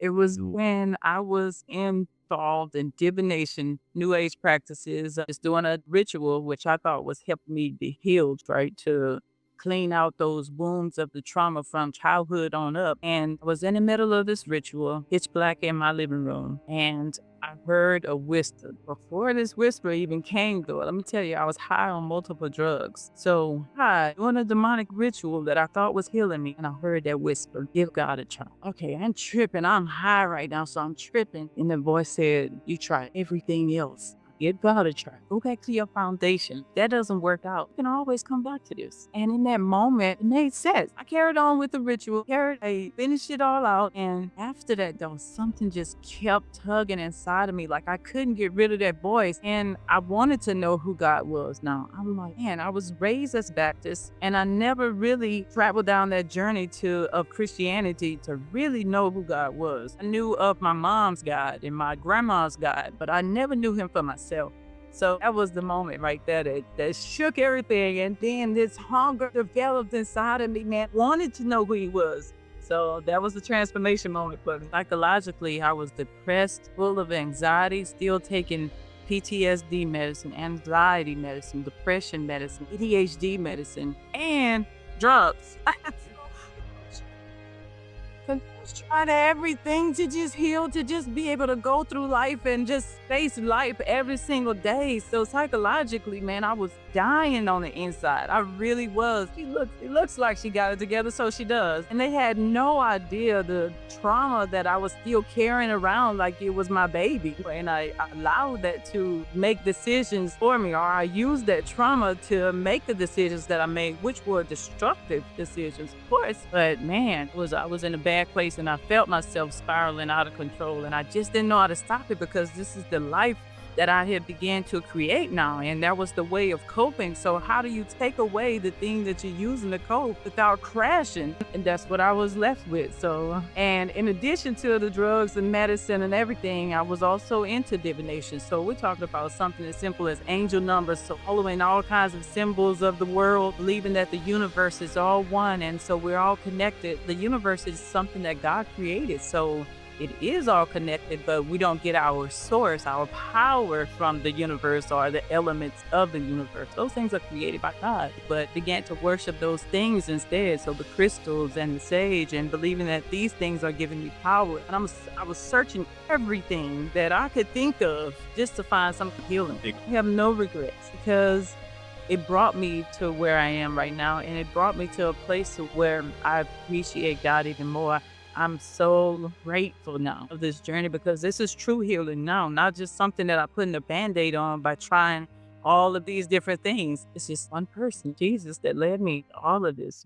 It was when I was involved in divination, New Age practices, just doing a ritual, which I thought was helping me be healed, right? To clean out those wounds of the trauma from childhood on up. And I was in the middle of this ritual, pitch black in my living room. And I heard a whisper. Before this whisper even came though, let me tell you, I was high on multiple drugs. So high doing a demonic ritual that I thought was healing me. And I heard that whisper, give God a try. Okay, I'm tripping. I'm high right now, so I'm tripping. And the voice said, you try everything else. Give God a try. Go back to your foundation. That doesn't work out. You can always come back to this. And in that moment, it made sense. I carried on with the ritual, I finished it all out. And after that, though, something just kept tugging inside of me. Like I couldn't get rid of that voice. And I wanted to know who God was. Now, I'm like, man, I was raised as Baptist and I never really traveled down that journey of Christianity to really know who God was. I knew of my mom's God and my grandma's God, but I never knew him for myself. So that was the moment right there that shook everything. And then this hunger developed inside of me, man, wanted to know who he was. So that was the transformation moment for me. Psychologically, I was depressed, full of anxiety, still taking PTSD medicine, anxiety medicine, depression medicine, ADHD medicine, and drugs. Cause I was trying everything to just heal, to just be able to go through life and just face life every single day. So psychologically, man, I was dying on the inside. I really was. It looks like she got it together, so she does. And they had no idea the trauma that I was still carrying around like it was my baby. And I allowed that to make decisions for me, or I used that trauma to make the decisions that I made, which were destructive decisions, of course. But man, I was in a bad place and I felt myself spiraling out of control. And I just didn't know how to stop it because this is the life that I had began to create now. And that was the way of coping. So how do you take away the thing that you're using to cope without crashing? And that's what I was left with. So, and in addition to the drugs and medicine and everything, I was also into divination. So we're talking about something as simple as angel numbers. So following all kinds of symbols of the world, believing that the universe is all one. And so we're all connected. The universe is something that God created. So it is all connected, but we don't get our source, our power from the universe or the elements of the universe. Those things are created by God, but began to worship those things instead. So the crystals and the sage, and believing that these things are giving me power. And I was searching everything that I could think of just to find something healing. I have no regrets because it brought me to where I am right now, and it brought me to a place where I appreciate God even more. I'm so grateful now of this journey because this is true healing now, not just something that I put in a Band-Aid on by trying all of these different things. It's just one person, Jesus, that led me to all of this.